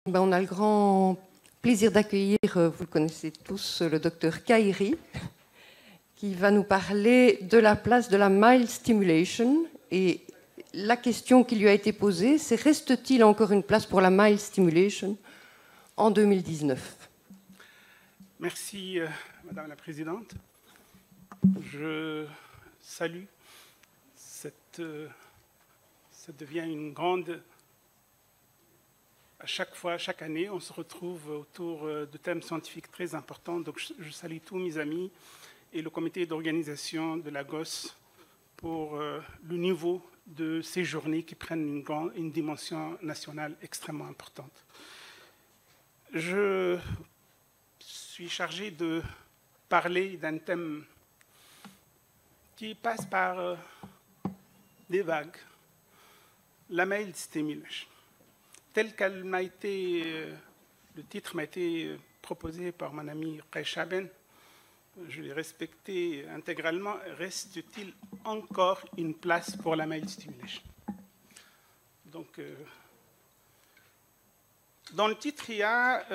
On a le grand plaisir d'accueillir, vous le connaissez tous, le docteur Kairi, qui va nous parler de la place de la mild stimulation. Et la question qui lui a été posée, c'est reste-t-il encore une place pour la mild stimulation en 2019? Merci, Madame la Présidente. Je salue ça devient une grande... À chaque fois, chaque année, on se retrouve autour de thèmes scientifiques très importants. Donc, je salue tous mes amis et le comité d'organisation de la GOS pour le niveau de ces journées qui prennent une dimension nationale extrêmement importante. Je suis chargé de parler d'un thème qui passe par des vagues, la mild stimulation. Tel qu'elle m'a été, le titre m'a été proposé par mon ami Recha Ben, je l'ai respecté intégralement. Reste-t-il encore une place pour la mild stimulation? Donc, dans le titre, il y a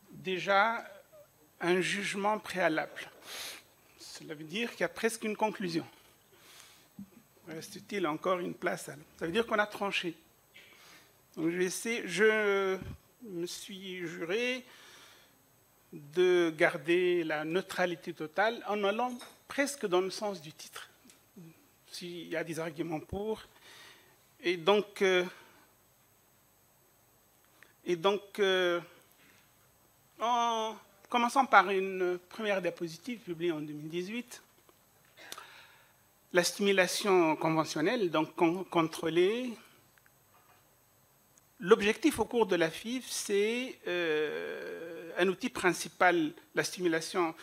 déjà un jugement préalable. Cela veut dire qu'il y a presque une conclusion. Reste-t-il encore une place? Ça veut dire qu'on a tranché. Donc je me suis juré de garder la neutralité totale en allant presque dans le sens du titre, s'il y a des arguments pour. Et donc en commençant par une première diapositive publiée en 2018, la stimulation conventionnelle, donc contrôlée, l'objectif au cours de la FIV, c'est un outil principal, la stimulation,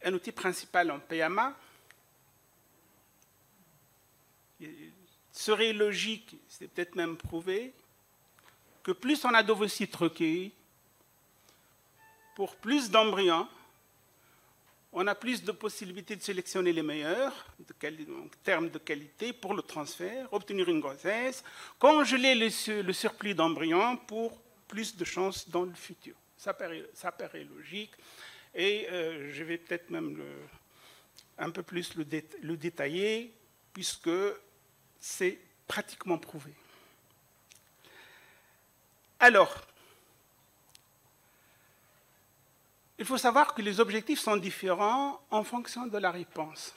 un outil principal en PMA. Il serait logique, c'est peut-être même prouvé, que plus on a d'ovocytes recueillis, pour plus d'embryons, on a plus de possibilités de sélectionner les meilleurs, en termes de qualité, pour le transfert, obtenir une grossesse, congeler le surplus d'embryons pour plus de chances dans le futur. Ça paraît logique, et je vais peut-être même un peu plus le détailler, puisque c'est pratiquement prouvé. Alors, il faut savoir que les objectifs sont différents en fonction de la réponse.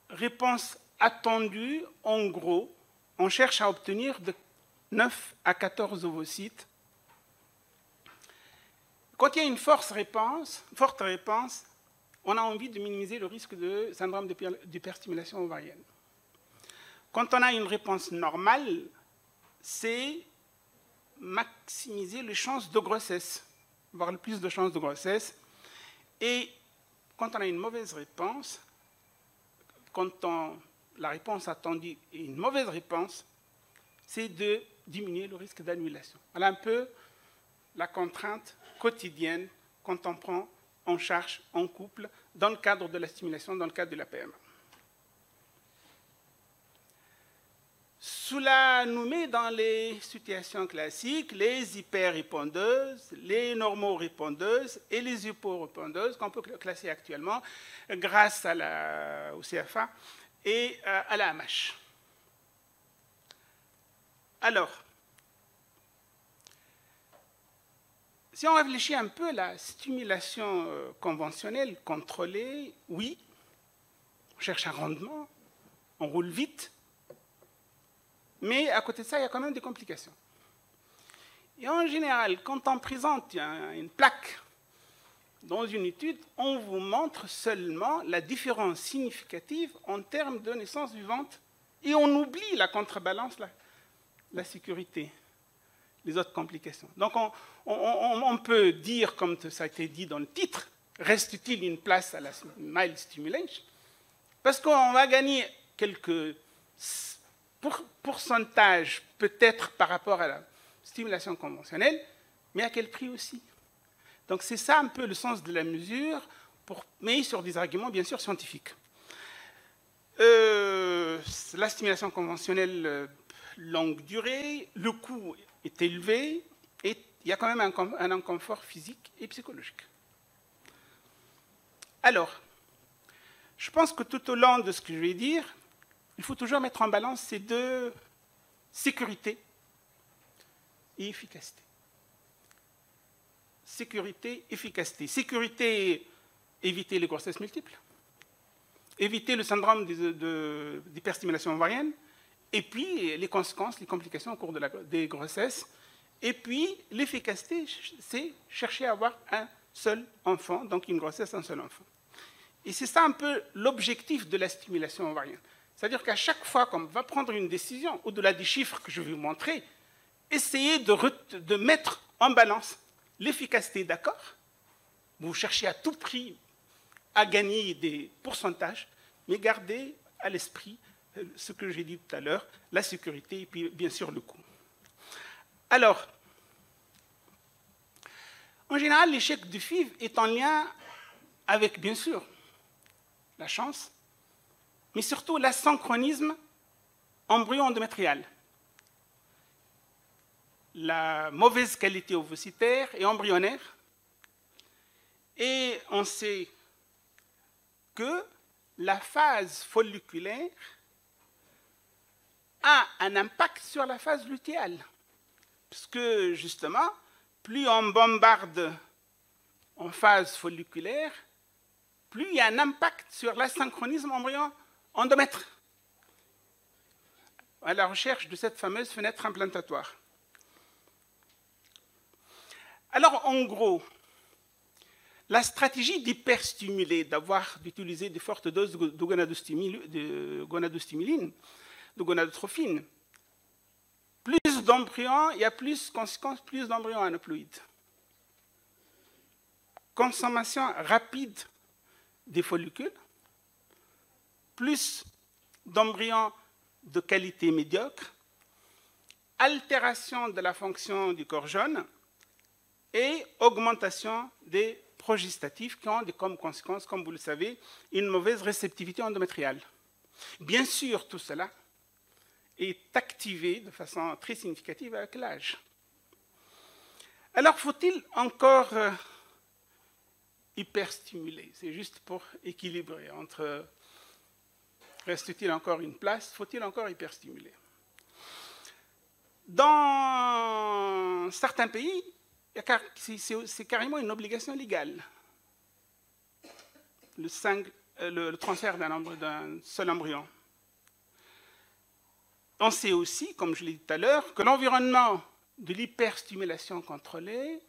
Réponse attendue, en gros, on cherche à obtenir de 9 à 14 ovocytes. Quand il y a une forte réponse, on a envie de minimiser le risque de syndrome d'hyperstimulation ovarienne. Quand on a une réponse normale, c'est maximiser les chances de grossesse, avoir le plus de chances de grossesse. Et quand on a une mauvaise réponse, la réponse attendue est une mauvaise réponse, c'est de diminuer le risque d'annulation. Voilà un peu la contrainte quotidienne quand on prend en charge en couple dans le cadre de la stimulation, dans le cadre de la PMA. Cela nous met dans les situations classiques, les hyper-répondeuses, les normaux-répondeuses et les hypo-répondeuses qu'on peut classer actuellement grâce au CFA et à la AMH. Alors, si on réfléchit un peu à la stimulation conventionnelle contrôlée, oui, on cherche un rendement, on roule vite, mais à côté de ça, il y a quand même des complications. Et en général, quand on présente une plaque dans une étude, on vous montre seulement la différence significative en termes de naissance vivante et on oublie la contrebalance, la sécurité, les autres complications. Donc on peut dire, comme ça a été dit dans le titre, reste-t-il une place à la mild stimulation? Parce qu'on va gagner quelques pourcentage peut-être par rapport à la stimulation conventionnelle, mais à quel prix aussi? Donc c'est ça un peu le sens de la mesure, mais sur des arguments bien sûr scientifiques. La stimulation conventionnelle, longue durée, le coût est élevé et il y a quand même un inconfort physique et psychologique. Alors, je pense que tout au long de ce que je vais dire, il faut toujours mettre en balance ces deux sécurité et efficacité. Sécurité, efficacité. Sécurité, éviter les grossesses multiples, éviter le syndrome d'hyperstimulation ovarienne, et puis les conséquences, les complications au cours des grossesses. Et puis l'efficacité, c'est chercher à avoir un seul enfant, donc une grossesse, un seul enfant. Et c'est ça un peu l'objectif de la stimulation ovarienne. C'est-à-dire qu'à chaque fois qu'on va prendre une décision, au-delà des chiffres que je vais vous montrer, essayez de mettre en balance l'efficacité, d'accord? Vous cherchez à tout prix à gagner des pourcentages, mais gardez à l'esprit ce que j'ai dit tout à l'heure, la sécurité et puis bien sûr le coût. Alors, en général, l'échec du FIV est en lien avec, bien sûr, la chance, mais surtout l'asynchronisme embryo-endométrial, la mauvaise qualité ovocytaire et embryonnaire, et on sait que la phase folliculaire a un impact sur la phase lutéale, puisque justement, plus on bombarde en phase folliculaire, plus il y a un impact sur l'asynchronisme embryon-endomètre, à la recherche de cette fameuse fenêtre implantatoire. Alors, en gros, la stratégie d'hyperstimuler, d'utiliser de fortes doses de gonadostimuline, de gonadotrophine, plus d'embryons, il y a plus d'embryons aneuploïdes. Consommation rapide des follicules, plus d'embryons de qualité médiocre, altération de la fonction du corps jaune et augmentation des progestatifs qui ont comme conséquence, comme vous le savez, une mauvaise réceptivité endométriale. Bien sûr, tout cela est activé de façon très significative avec l'âge. Alors, faut-il encore hyperstimuler? C'est juste pour équilibrer entre reste-t-il encore une place, faut-il encore hyperstimuler? Dans certains pays, c'est carrément une obligation légale. Le transfert d'un seul embryon. On sait aussi, comme je l'ai dit tout à l'heure, que l'environnement de l'hyperstimulation contrôlée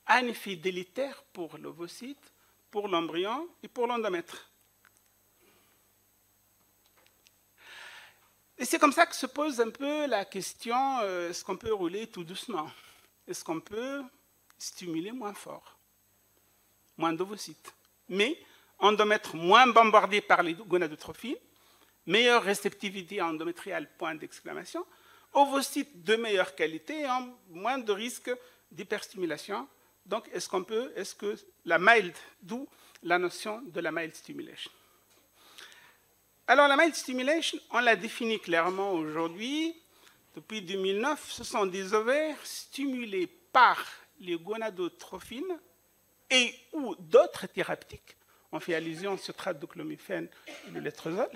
a un effet délétère pour l'ovocyte, pour l'embryon et pour l'endomètre. Et c'est comme ça que se pose un peu la question, est-ce qu'on peut rouler tout doucement? Est-ce qu'on peut stimuler moins fort? Moins d'ovocytes. Mais endomètre moins bombardé par les gonadotrophines, meilleure réceptivité endométriale, point d'exclamation, ovocytes de meilleure qualité et moins de risque d'hyperstimulation. Donc, est-ce que la mild, d'où la notion de la mild stimulation. Alors, la mild stimulation, on l'a définit clairement aujourd'hui. Depuis 2009, ce sont des ovaires stimulés par les gonadotrophines et ou d'autres thérapeutiques. On fait allusion au citrate de clomifène et le létrozole.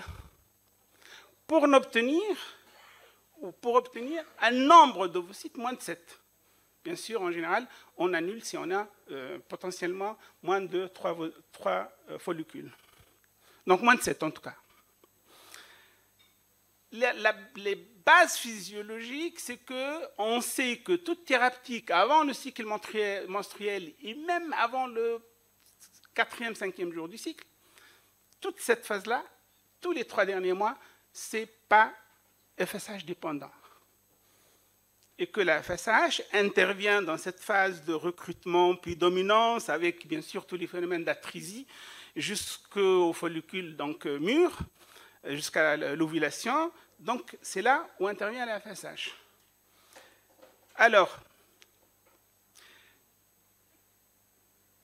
Pour obtenir un nombre d'ovocytes moins de 7. Bien sûr, en général, on annule si on a potentiellement moins de 3 follicules. Donc moins de 7 en tout cas. Les bases physiologiques, c'est qu'on sait que toute thérapeutique, avant le cycle menstruel et même avant le 4e, 5e jour du cycle, toute cette phase-là, tous les 3 derniers mois, ce n'est pas FSH dépendant. Et que la FSH intervient dans cette phase de recrutement puis dominance, avec bien sûr tous les phénomènes d'atrésie, jusqu'au follicule donc mûr, jusqu'à l'ovulation. Donc, c'est là où intervient la FSH. Alors,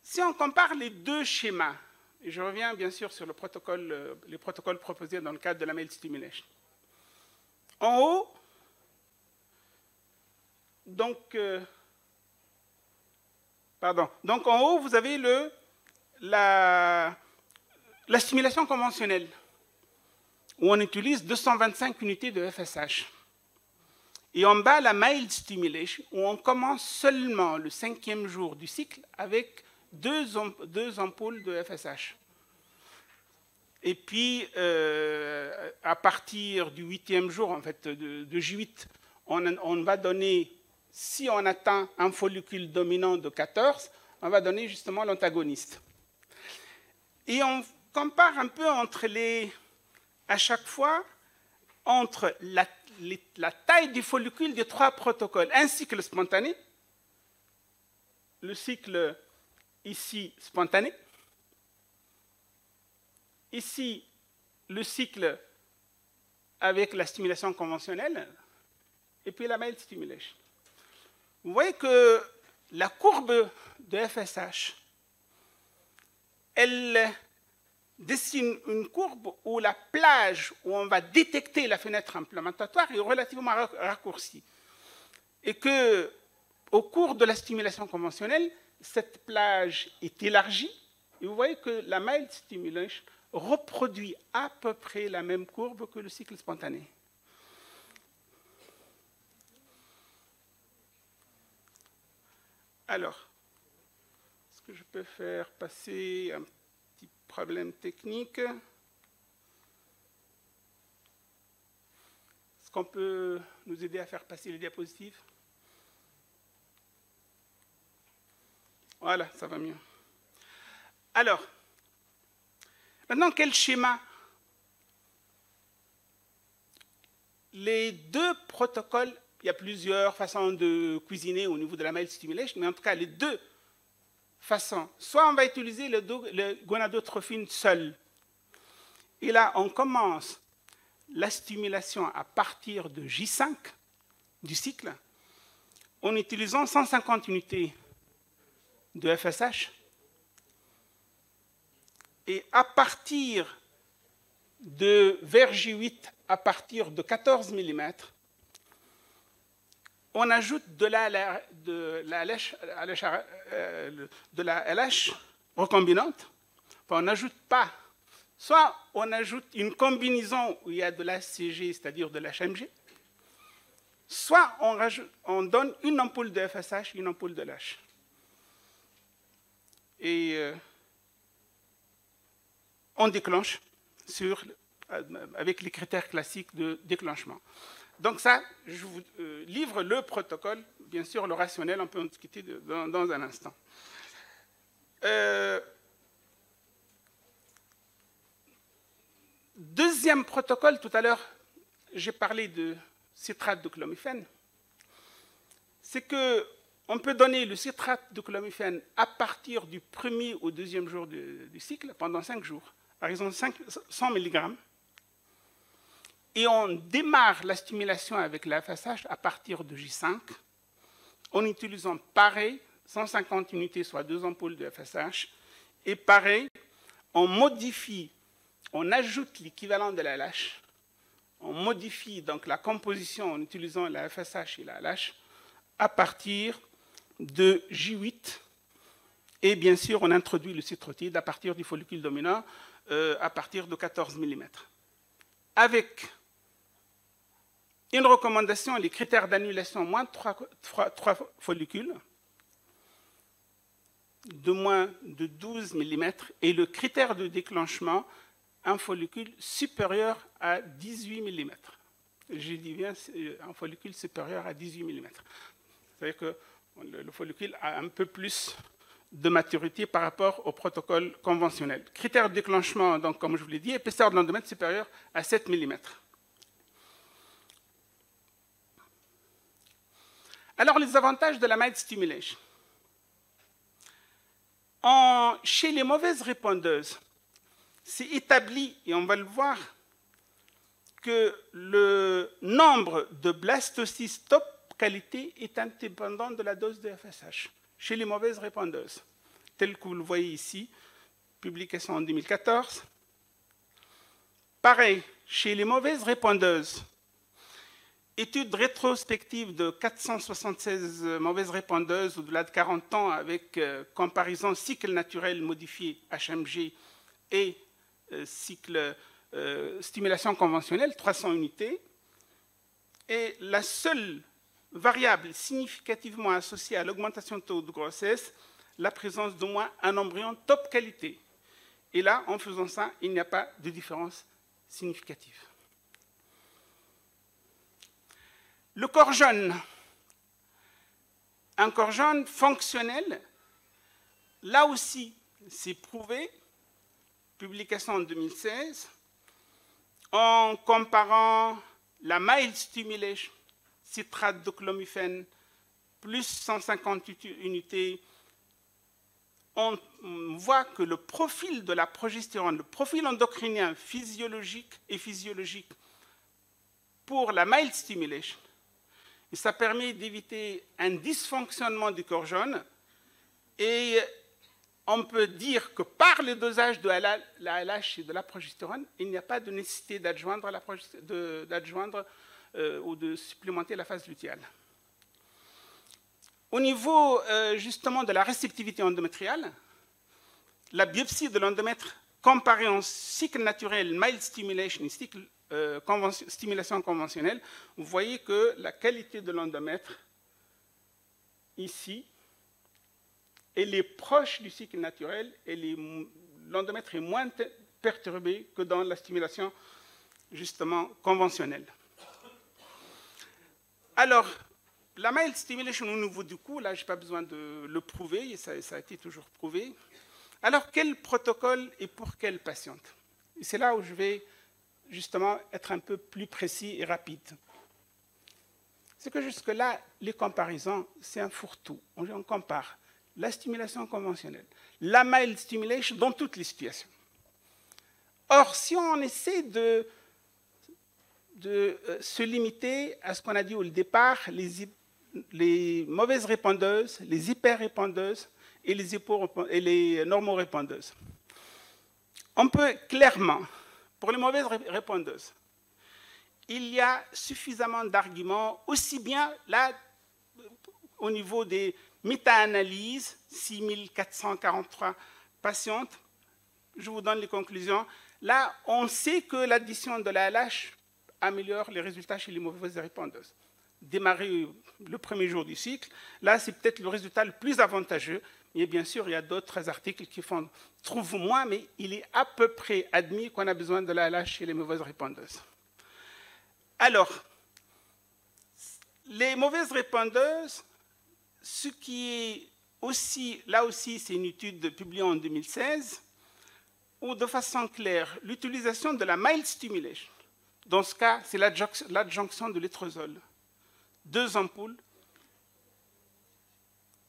si on compare les deux schémas, et je reviens bien sûr sur les protocoles proposés dans le cadre de la mild stimulation, En haut, donc en haut, vous avez la stimulation conventionnelle, où on utilise 225 unités de FSH. Et en bas, la mild stimulation, où on commence seulement le 5e jour du cycle avec deux ampoules de FSH. Et puis, à partir du 8e jour, en fait, de J8, on va donner, si on atteint un follicule dominant de 14, on va donner justement l'antagoniste. Et on compare un peu à chaque fois, entre la taille du follicule des 3 protocoles. Un cycle spontané, le cycle ici spontané, ici le cycle avec la stimulation conventionnelle, et puis la mild stimulation. Vous voyez que la courbe de FSH, elle dessine une courbe où la plage où on va détecter la fenêtre implémentatoire est relativement raccourcie. Et qu'au cours de la stimulation conventionnelle, cette plage est élargie. Et vous voyez que la mild stimulation reproduit à peu près la même courbe que le cycle spontané. Alors, est-ce que je peux faire passer un petit problème technique? Est-ce qu'on peut nous aider à faire passer les diapositives? Voilà, ça va mieux. Alors, maintenant, quel schéma? Les deux protocoles, il y a plusieurs façons de cuisiner au niveau de la mild stimulation, mais en tout cas, les deux façons. Soit on va utiliser le gonadotrophine seul. Et là, on commence la stimulation à partir de J5 du cycle, en utilisant 150 unités de FSH. Et à partir de vers J8, à partir de 14 mm, on ajoute de la LH recombinante. Enfin, on n'ajoute pas. Soit on ajoute une combinaison où il y a de la CG, c'est-à-dire de l'HMG, soit on donne une ampoule de FSH, une ampoule de LH. Et on déclenche avec les critères classiques de déclenchement. Donc ça, je vous livre le protocole. Bien sûr, le rationnel, on peut en discuter dans un instant. Deuxième protocole, tout à l'heure, j'ai parlé de citrate de clomifène. C'est qu'on peut donner le citrate de clomifène à partir du 1er au 2e jour du cycle, pendant 5 jours, par exemple 100 mg. Et on démarre la stimulation avec la FSH à partir de J5, en utilisant pareil, 150 unités, soit 2 ampoules de FSH, et pareil, on modifie, on ajoute l'équivalent de la LH, on modifie donc la composition en utilisant la FSH et la LH à partir de J8, et bien sûr, on introduit le citrotide à partir du follicule dominant à partir de 14 mm. Avec une recommandation, les critères d'annulation, moins de 3 follicules, de moins de 12 mm, et le critère de déclenchement, un follicule supérieur à 18 mm. Je dis bien un follicule supérieur à 18 mm. C'est-à-dire que le follicule a un peu plus de maturité par rapport au protocole conventionnel. Critère de déclenchement, donc, comme je vous l'ai dit, épaisseur de l'endomètre supérieure à 7 mm. Alors, les avantages de la mild stimulation. Chez les mauvaises répondeuses, c'est établi, et on va le voir, que le nombre de blastocystes top qualité est indépendant de la dose de FSH chez les mauvaises répondeuses, tel que vous le voyez ici, publication en 2014. Pareil, chez les mauvaises répondeuses, étude rétrospective de 476 mauvaises répondeuses au-delà de 40 ans avec comparaison cycle naturel modifié HMG et cycle stimulation conventionnelle, 300 unités. Et la seule variable significativement associée à l'augmentation de taux de grossesse, la présence d'au moins un embryon top qualité. Et là, en faisant ça, il n'y a pas de différence significative. Le corps jaune. Un corps jaune fonctionnel, là aussi, c'est prouvé, publication en 2016, en comparant la mild stimulation, citrate de clomifène, plus 150 unités, on voit que le profil de la progestérone, le profil endocrinien physiologique et physiologique pour la mild stimulation, et ça permet d'éviter un dysfonctionnement du corps jaune. Et on peut dire que par le dosage de la LH et de la progestérone, il n'y a pas de nécessité d'adjoindre ou de supplémenter la phase lutéale. Au niveau justement de la réceptivité endométriale, la biopsie de l'endomètre comparée en cycle naturel mild stimulation et cycle stimulation conventionnelle, vous voyez que la qualité de l'endomètre, ici, elle est proche du cycle naturel et l'endomètre est moins perturbé que dans la stimulation, justement, conventionnelle. Alors, la mild stimulation au niveau du cou, là, je n'ai pas besoin de le prouver, ça a été toujours prouvé. Alors, quel protocole et pour quelle patiente? Et c'est là où je vais justement être un peu plus précis et rapide. C'est que jusque-là, les comparaisons, c'est un fourre-tout. On compare la stimulation conventionnelle, la mild stimulation dans toutes les situations. Or, si on essaie de se limiter à ce qu'on a dit au départ, les mauvaises répondeuses, les hyper-répondeuses et les normorépondeuses, on peut clairement, pour les mauvaises répondeuses, il y a suffisamment d'arguments, aussi bien là, au niveau des méta-analyses, 6443 patientes, je vous donne les conclusions. Là, on sait que l'addition de la LH améliore les résultats chez les mauvaises répondeuses. Démarrer le premier jour du cycle, là, c'est peut-être le résultat le plus avantageux. Et bien sûr, il y a d'autres articles qui trouvent moins, mais il est à peu près admis qu'on a besoin de la LH chez les mauvaises répondeuses. Alors, les mauvaises répondeuses, ce qui est aussi, là aussi, c'est une étude publiée en 2016, où de façon claire, l'utilisation de la mild stimulation, dans ce cas, c'est l'adjonction de létrozole, 2 ampoules,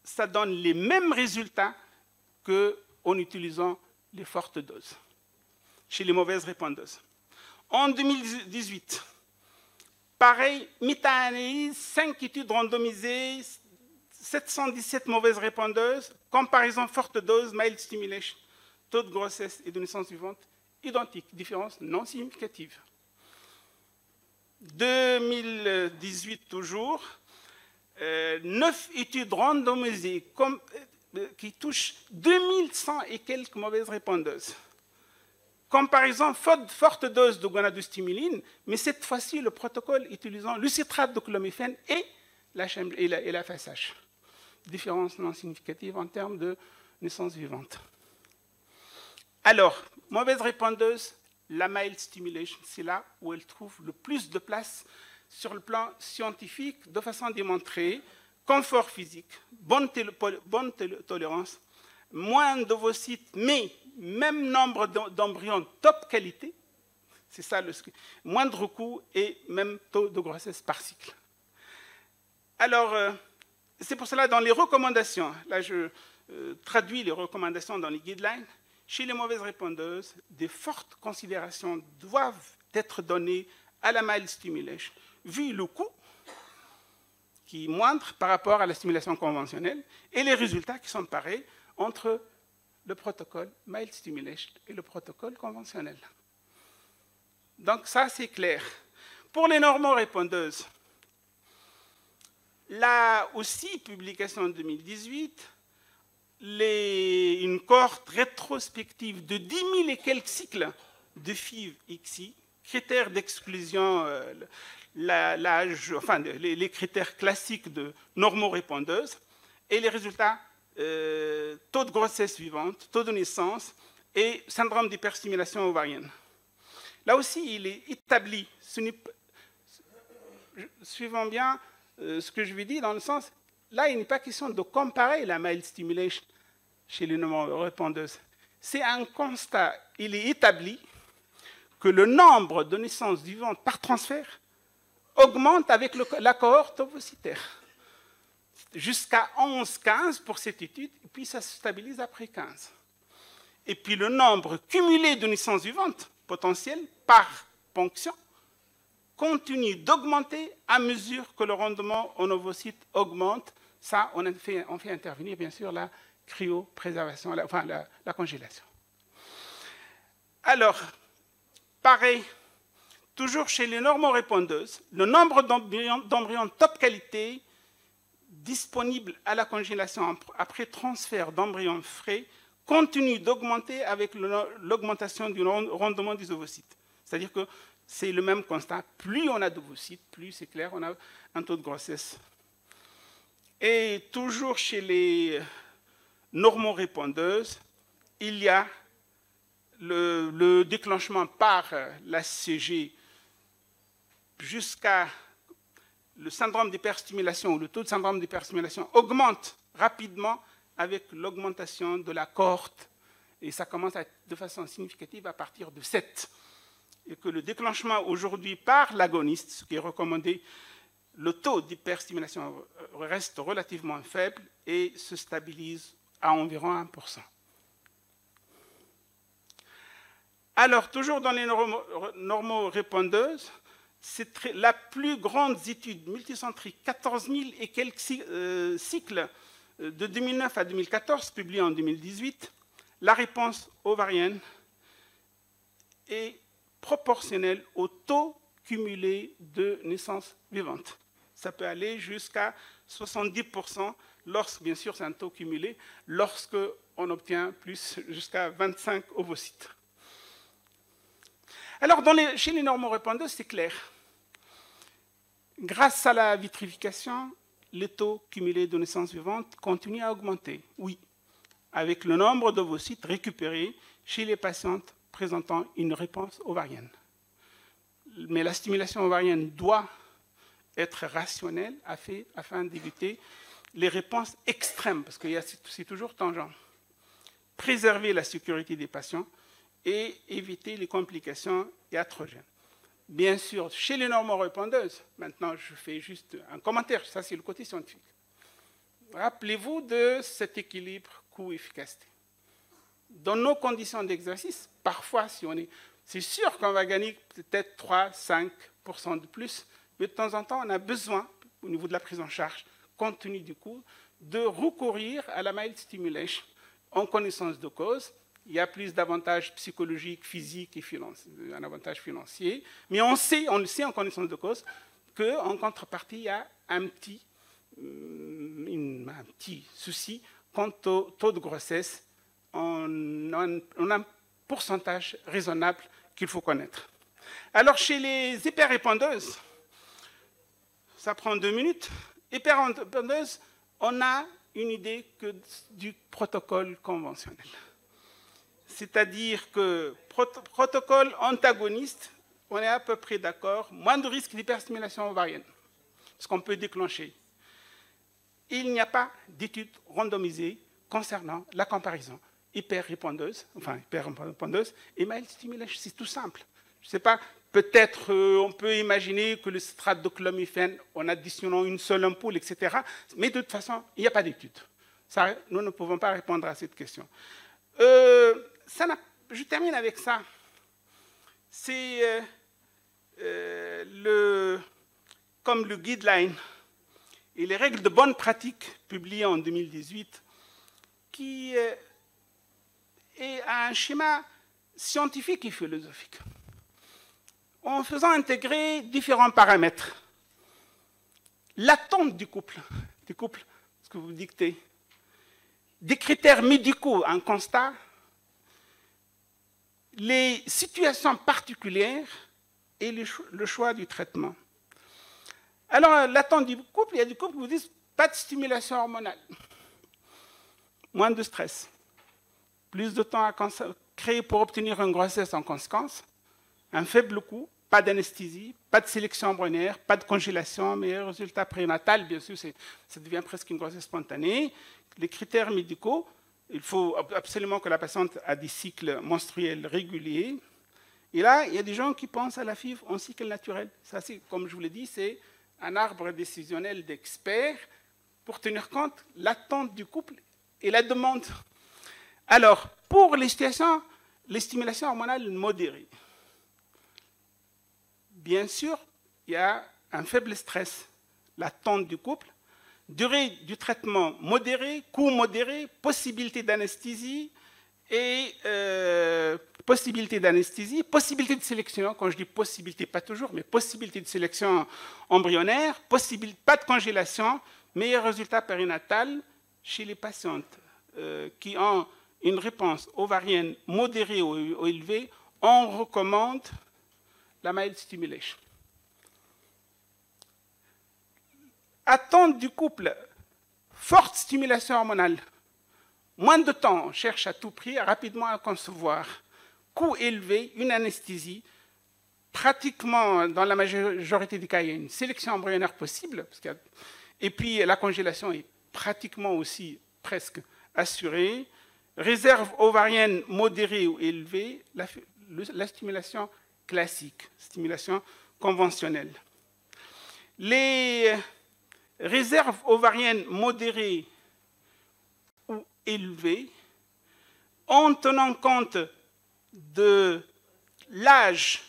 ça donne les mêmes résultats qu'en utilisant les fortes doses chez les mauvaises répondeuses. En 2018, pareil, méta-analyse, 5 études randomisées, 717 mauvaises répondeuses, comparaison forte dose, mild stimulation, taux de grossesse et de naissance vivante, identique, différence non significative. 2018 toujours, 9 études randomisées qui touchent 2100 et quelques mauvaises répondeuses. Comparaison forte dose de gonadostimuline, mais cette fois-ci le protocole utilisant le citrate de clomifène et la FSH. Différence non significative en termes de naissance vivante. Alors, mauvaise répondeuse, la mild stimulation, c'est là où elle trouve le plus de place sur le plan scientifique, de façon à démontrer confort physique, bonne tolérance, moins d'ovocytes, mais même nombre d'embryons top qualité, c'est ça moindre coût et même taux de grossesse par cycle. Alors, c'est pour cela, dans les recommandations, là je traduis les recommandations dans les guidelines, chez les mauvaises répondeuses, des fortes considérations doivent être données à la mild stimulation, vu le coût qui est moindre par rapport à la stimulation conventionnelle et les résultats qui sont pareils entre le protocole mild stimulation et le protocole conventionnel. Donc ça, c'est clair. Pour les normorépondeuses, Là aussi, publication en 2018, une cohorte rétrospective de 10 000 et quelques cycles de FIV-XI, critères d'exclusion, l'âge, enfin les critères classiques de normorépondeuses, et les résultats, taux de grossesse vivante, taux de naissance et syndrome d'hyperstimulation ovarienne. Là aussi, il est établi, suivant bien ce que je vais dire dans le sens, là, il n'est pas question de comparer la mild stimulation chez les normorépondeuses. C'est un constat, il est établi que le nombre de naissances vivantes par transfert augmente avec la cohorte ovocytaire. Jusqu'à 11-15 pour cette étude, et puis ça se stabilise après 15. Et puis le nombre cumulé de naissances vivantes potentielles par ponction continue d'augmenter à mesure que le rendement en ovocytes augmente. Ça, on fait intervenir, bien sûr, la cryopréservation, enfin la congélation. Alors, pareil, toujours chez les normorépondeuses, le nombre d'embryons top qualité disponibles à la congélation après transfert d'embryons frais continue d'augmenter avec l'augmentation du rendement des ovocytes. C'est-à-dire que c'est le même constat. Plus on a d'ovocytes, plus c'est clair, on a un taux de grossesse. Et toujours chez les normorépondeuses, il y a le déclenchement par la CG jusqu'à le syndrome d'hyperstimulation ou le taux de syndrome d'hyperstimulation augmente rapidement avec l'augmentation de la cohorte. Et ça commence de façon significative à partir de 7. Et que le déclenchement aujourd'hui par l'agoniste, ce qui est recommandé, le taux d'hyperstimulation reste relativement faible et se stabilise à environ 1%. Alors, toujours dans les normorépondeuses, c'est la plus grande étude multicentrique, 14 000 et quelques cycles de 2009 à 2014, publiée en 2018, la réponse ovarienne est proportionnelle au taux cumulé de naissance vivante. Ça peut aller jusqu'à 70%, bien sûr c'est un taux cumulé, lorsqu'on obtient plus jusqu'à 25 ovocytes. Alors chez les normorépondeuses, c'est clair. Grâce à la vitrification, les taux cumulés de naissance vivante continuent à augmenter, oui, avec le nombre d'ovocytes récupérés chez les patientes présentant une réponse ovarienne. Mais la stimulation ovarienne doit être rationnelle afin d'éviter les réponses extrêmes, parce que c'est toujours tangent. Préserver la sécurité des patients et éviter les complications iatrogènes. Bien sûr, chez les normorépondeuses, maintenant je fais juste un commentaire, ça c'est le côté scientifique. Rappelez-vous de cet équilibre coût-efficacité. Dans nos conditions d'exercice, parfois, c'est sûr qu'on va gagner peut-être 3-5% de plus, mais de temps en temps, on a besoin, au niveau de la prise en charge, compte tenu du coût, de recourir à la mild stimulation en connaissance de cause. Il y a plus d'avantages psychologiques, physiques et un avantage financier, mais on le sait en connaissance de cause, qu'en contrepartie, il y a un petit souci quant au taux de grossesse. On a un pourcentage raisonnable qu'il faut connaître. Alors, chez les hyperrépondeuses, ça prend 2 minutes. Hyperrépondeuses, on a une idée que du protocole conventionnel. C'est-à-dire que protocole antagoniste, on est à peu près d'accord, moins de risque d'hyperstimulation ovarienne, ce qu'on peut déclencher. Il n'y a pas d'études randomisées concernant la comparaison hyperrépondeuse et mild stimulation. C'est tout simple. Je ne sais pas, peut-être on peut imaginer que le citrate de clomifène, en additionnant une seule ampoule, etc. Mais de toute façon, il n'y a pas d'études. Nous ne pouvons pas répondre à cette question. Je termine avec ça. C'est comme le guideline et les règles de bonne pratique publiées en 2018 qui est un schéma scientifique et philosophique en faisant intégrer différents paramètres. l'attente du couple, ce que vous dictez, des critères médicaux, un constat, les situations particulières et le choix du traitement. Alors, l'attente du couple, il y a des couples qui vous disent pas de stimulation hormonale, moins de stress, plus de temps à créer pour obtenir une grossesse en conséquence, un faible coût, pas d'anesthésie, pas de sélection embryonnaire, pas de congélation, meilleur résultat prénatal, bien sûr, ça devient presque une grossesse spontanée. Les critères médicaux, il faut absolument que la patiente ait des cycles menstruels réguliers. Et là, il y a des gens qui pensent à la FIV en cycle naturel. Ça, comme je vous l'ai dit, c'est un arbre décisionnel d'experts pour tenir compte de l'attente du couple et la demande. Alors, pour les situations, les stimulations hormonales modérées, bien sûr, il y a un faible stress, l'attente du couple, durée du traitement modérée, coût modéré, possibilité d'anesthésie et possibilité de sélection. Quand je dis possibilité, pas toujours, mais possibilité de sélection embryonnaire, pas de congélation, meilleur résultat périnatal chez les patientes qui ont une réponse ovarienne modérée ou élevée. On recommande la mild stimulation. Attente du couple, forte stimulation hormonale, moins de temps, on cherche à tout prix, rapidement à concevoir, coût élevé, une anesthésie, pratiquement dans la majorité des cas, il y a une sélection embryonnaire possible, et puis la congélation est pratiquement aussi presque assurée, réserve ovarienne modérée ou élevée, la stimulation classique, stimulation conventionnelle. Les réserves ovariennes modérées ou élevées, en tenant compte de l'âge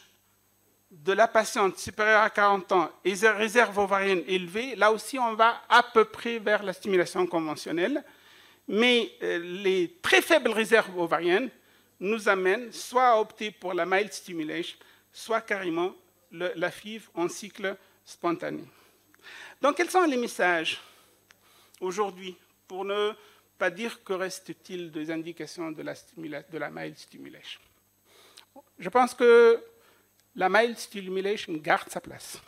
de la patiente supérieure à 40 ans et réserves ovariennes élevées, là aussi on va à peu près vers la stimulation conventionnelle, mais les très faibles réserves ovariennes nous amènent soit à opter pour la mild stimulation, soit carrément la FIV en cycle spontané. Donc, quels sont les messages aujourd'hui pour ne pas dire que reste-t-il des indications de la mild stimulation? Je pense que la mild stimulation garde sa place.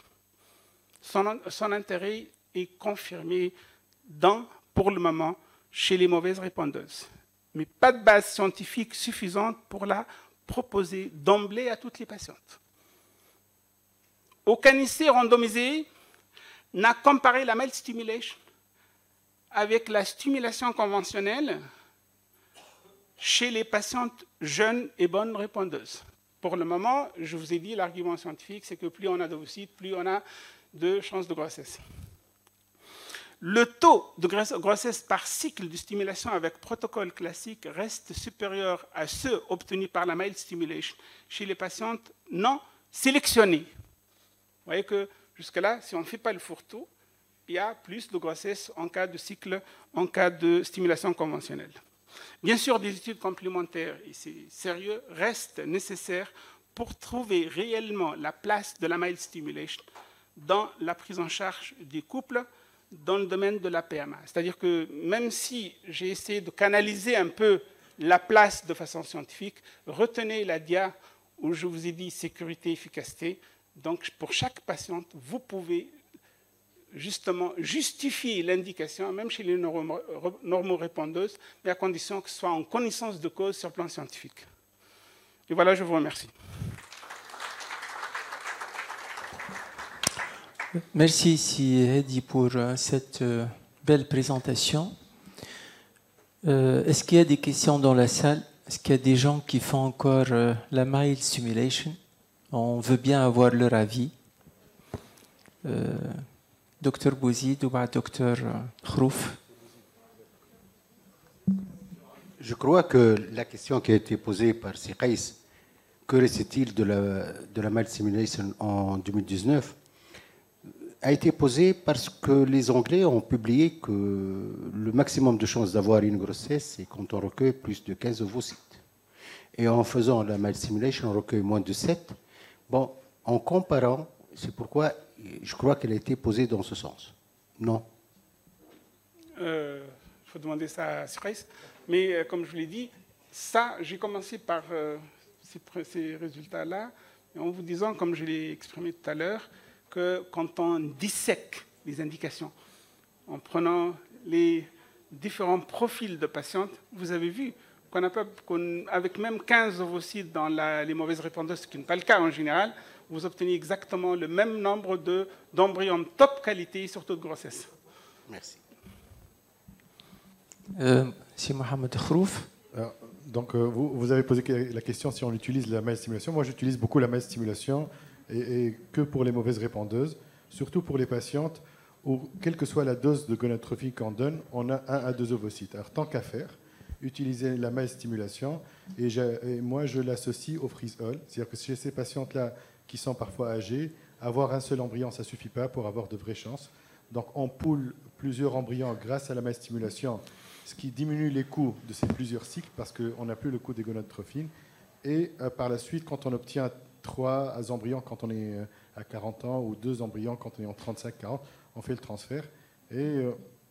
Son intérêt est confirmé pour le moment chez les mauvaises répondeuses, mais pas de base scientifique suffisante pour la proposer d'emblée à toutes les patientes. Aucun essai randomisé n'a comparé la mild stimulation avec la stimulation conventionnelle chez les patientes jeunes et bonnes répondeuses. Pour le moment, je vous ai dit, l'argument scientifique, c'est que plus on a d'ovocytes, plus on a de chances de grossesse. Le taux de grossesse par cycle de stimulation avec protocole classique reste supérieur à ceux obtenus par la mild stimulation chez les patientes non sélectionnées. Vous voyez que jusque-là, si on ne fait pas le fourre-tout, il y a plus de grossesse en cas de cycle, en cas de stimulation conventionnelle. Bien sûr, des études complémentaires, et c'est sérieux, restent nécessaires pour trouver réellement la place de la mild stimulation dans la prise en charge des couples dans le domaine de la PMA. C'est-à-dire que même si j'ai essayé de canaliser un peu la place de façon scientifique, retenez la dia où je vous ai dit sécurité, efficacité. Donc, pour chaque patiente, vous pouvez justement justifier l'indication, même chez les normorépondeuses, mais à condition que ce soit en connaissance de cause sur le plan scientifique. Et voilà, je vous remercie. Merci ici, Hedi, pour cette belle présentation. Est-ce qu'il y a des questions dans la salle? Est-ce qu'il y a des gens qui font encore la mild stimulation? On veut bien avoir leur avis. Docteur Bouzid ou Docteur Khrouf? Je crois que la question qui a été posée par Siqaïs, que reste-t-il de la mild stimulation en 2019, a été posée parce que les Anglais ont publié que le maximum de chances d'avoir une grossesse, c'est quand on recueille plus de 15 ovocytes. Et en faisant la mild stimulation, on recueille moins de 7. Bon, en comparant, c'est pourquoi je crois qu'elle a été posée dans ce sens. Non. Il faut demander ça à Siraïs. Mais comme je vous l'ai dit, ça, j'ai commencé par ces résultats-là, en vous disant, comme je l'ai exprimé tout à l'heure, que quand on dissèque les indications, en prenant les différents profils de patientes, vous avez vu qu'avec même 15 ovocytes dans les mauvaises répondeuses, ce qui n'est pas le cas en général, vous obtenez exactement le même nombre d'embryons de top qualité, surtout de grossesse. Merci. C'est Mohamed Khrouf. Donc, vous avez posé la question si on utilise la myostimulation. Moi, j'utilise beaucoup la myostimulation et que pour les mauvaises répondeuses, surtout pour les patientes où, quelle que soit la dose de gonadotrophine qu'on donne, on a 1 à 2 ovocytes. Alors, tant qu'à faire, utiliser la myostimulation. Et moi, je l'associe au freeze-all. C'est-à-dire que chez ces patientes-là qui sont parfois âgées, avoir un seul embryon, ça ne suffit pas pour avoir de vraies chances. Donc, on poule plusieurs embryons grâce à la myostimulation, ce qui diminue les coûts de ces plusieurs cycles parce qu'on n'a plus le coût des gonadotrophines. Et par la suite, quand on obtient 3 embryons quand on est à 40 ans ou 2 embryons quand on est en 35-40, on fait le transfert. Et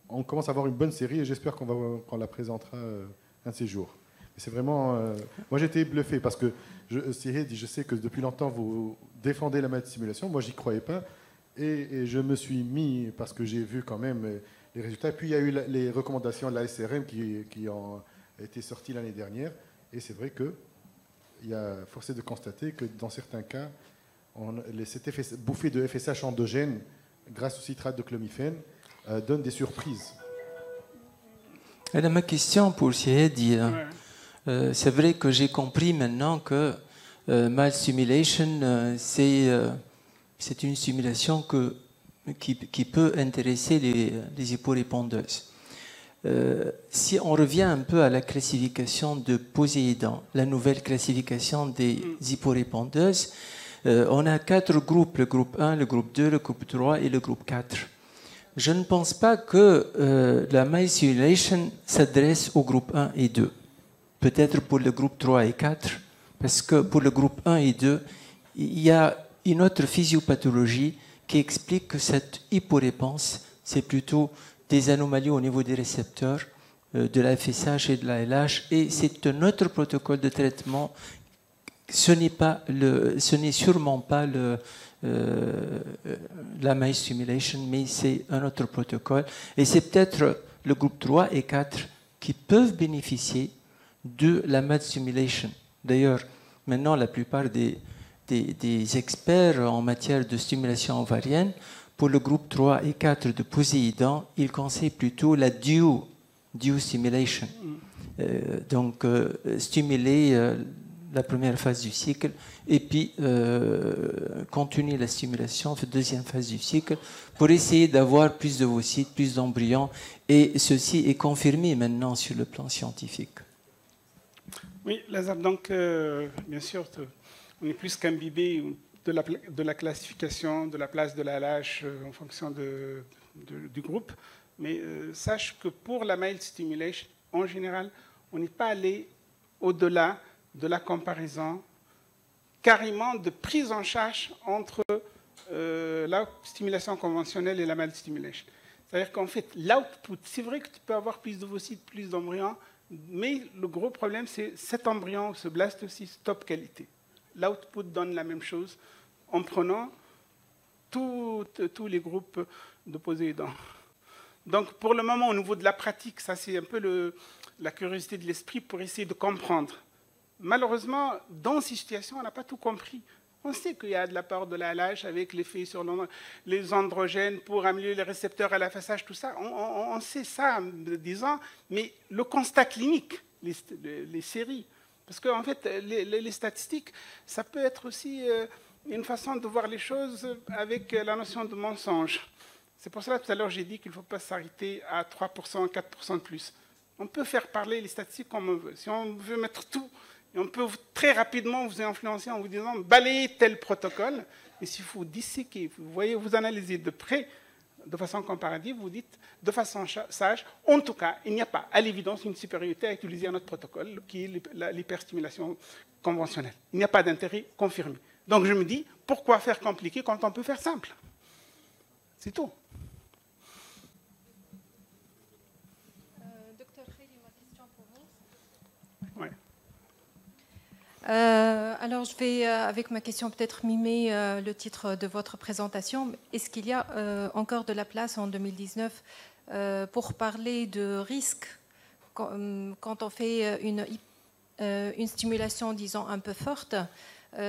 on commence à avoir une bonne série et j'espère qu'on la présentera un de ces jours. C'est vraiment... moi, j'étais bluffé parce que, Cyril dit, je sais que depuis longtemps, vous défendez la myostimulation. Moi, j'y croyais pas. Et je me suis mis, parce que j'ai vu quand même les résultats. Puis, il y a eu les recommandations de la SRM qui ont été sorties l'année dernière. Et c'est vrai qu'il y a forcé de constater que dans certains cas, cette bouffée de FSH endogène, grâce au citrate de clomifène, donne des surprises. Ma question pour Syedi, c'est vrai que j'ai compris maintenant que myostimulation, c'est une stimulation qui peut intéresser les hyporépondeuses. Si on revient un peu à la classification de Poséidon, la nouvelle classification des hyporépondeuses, on a 4 groupes, le groupe 1, le groupe 2, le groupe 3 et le groupe 4. Je ne pense pas que la myostimulation s'adresse au groupe 1 et 2. Peut-être pour le groupe 3 et 4, parce que pour le groupe 1 et 2, il y a une autre physiopathologie qui explique que cette hyporéponse, c'est plutôt des anomalies au niveau des récepteurs de la FSH et de la LH, et c'est un autre protocole de traitement. Ce n'est sûrement pas la myostimulation, mais c'est un autre protocole. Et c'est peut-être le groupe 3 et 4 qui peuvent bénéficier de la myostimulation. D'ailleurs, maintenant, la plupart des experts en matière de stimulation ovarienne, pour le groupe 3 et 4 de Poséidon, ils conseillent plutôt la due stimulation. Donc, stimuler la première phase du cycle et puis continuer la stimulation de la deuxième phase du cycle pour essayer d'avoir plus d'ovocytes, plus d'embryons. Et ceci est confirmé maintenant sur le plan scientifique. Oui, Lazare, donc, bien sûr, on est plus qu'imbibé de la classification, de la place de la LH en fonction du groupe. Mais sache que pour la myostimulation, en général, on n'est pas allé au-delà de la comparaison carrément de prise en charge entre la stimulation conventionnelle et la myostimulation. C'est-à-dire qu'en fait, l'output, c'est vrai que tu peux avoir plus d'ovocytes, plus d'embryons, mais le gros problème, c'est cet embryon, ce blastocyste top qualité. L'output donne la même chose en prenant tous les groupes de Poséidon. Donc, pour le moment, au niveau de la pratique, ça c'est un peu la curiosité de l'esprit pour essayer de comprendre. Malheureusement, dans ces situations, on n'a pas tout compris. On sait qu'il y a de la part de la LH avec l'effet sur les androgènes pour améliorer les récepteurs à la FSH, tout ça. On sait ça en disant, mais le constat clinique, les séries, parce qu'en fait, les statistiques, ça peut être aussi une façon de voir les choses avec la notion de mensonge. C'est pour cela que tout à l'heure, j'ai dit qu'il ne faut pas s'arrêter à 3%, 4% de plus. On peut faire parler les statistiques comme on veut. Si on veut mettre tout, et on peut très rapidement vous influencer en vous disant balayez tel protocole. Et s'il faut disséquer, vous voyez, vous analysez de près, de façon comparative, vous dites de façon sage, en tout cas, il n'y a pas à l'évidence une supériorité à utiliser un autre protocole qui est l'hyperstimulation conventionnelle. Il n'y a pas d'intérêt confirmé. Donc je me dis, pourquoi faire compliqué quand on peut faire simple? C'est tout. Alors, je vais, avec ma question, peut-être mimer le titre de votre présentation. Est-ce qu'il y a encore de la place en 2019 pour parler de risques quand on fait une stimulation, disons, un peu forte,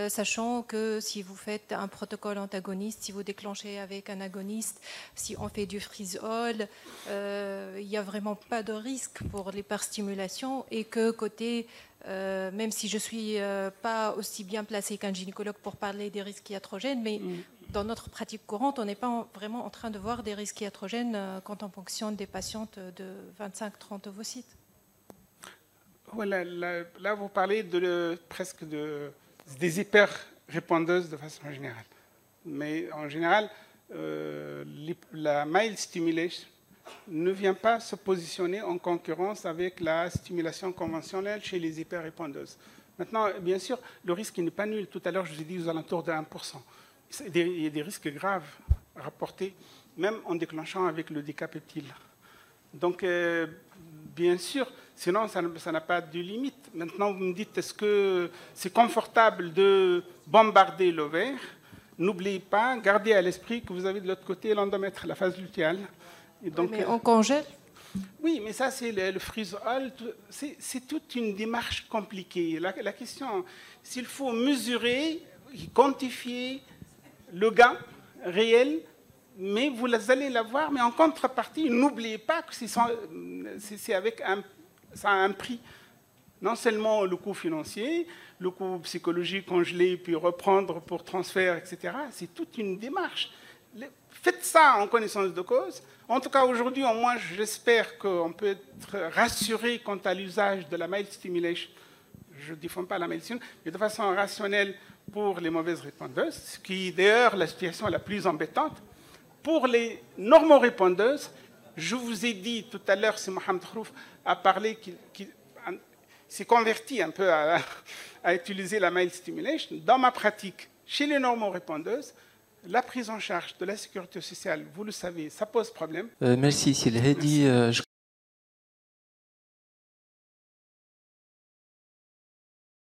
sachant que si vous faites un protocole antagoniste, si vous déclenchez avec un agoniste, si on fait du freeze-all, il n'y a vraiment pas de risque pour l'hyperstimulation et que côté, même si je ne suis pas aussi bien placée qu'un gynécologue pour parler des risques iatrogènes, mais dans notre pratique courante, on n'est pas vraiment en train de voir des risques iatrogènes quand on fonctionne des patientes de 25-30 ovocytes. Voilà, là, vous parlez presque des hyper-répondeuses de façon générale. Mais en général, la mild stimulation ne vient pas se positionner en concurrence avec la stimulation conventionnelle chez les hyper-répondeuses. Maintenant, bien sûr, le risque n'est pas nul. Tout à l'heure, je vous ai dit aux alentours de 1%. Il y a des risques graves rapportés, même en déclenchant avec le décapeptyle. Donc, bien sûr, sinon, ça n'a pas de limite. Maintenant, vous me dites, est-ce que c'est confortable de bombarder l'ovaire? N'oubliez pas, gardez à l'esprit que vous avez de l'autre côté l'endomètre, la phase lutéale. Et donc, mais on congèle? Oui, mais ça, c'est le freeze-all. C'est toute une démarche compliquée. La question, s'il faut mesurer, quantifier le gain réel, mais vous allez l'avoir, mais en contrepartie, n'oubliez pas que c'est avec ça a un prix. Non seulement le coût financier, le coût psychologique congelé, puis reprendre pour transfert, etc. C'est toute une démarche. Faites ça en connaissance de cause. En tout cas, aujourd'hui, au moins, j'espère qu'on peut être rassuré quant à l'usage de la mild stimulation. Je ne défends pas la médecine, mais de façon rationnelle pour les mauvaises répondeuses, ce qui est d'ailleurs la situation la plus embêtante. Pour les normorépondeuses, je vous ai dit tout à l'heure, c'est Mohamed Khrouf a parlé qu'il s'est converti un peu à utiliser la mild stimulation. Dans ma pratique, chez les normorépondeuses, la prise en charge de la sécurité sociale, vous le savez, ça pose problème. Merci Sylhedi.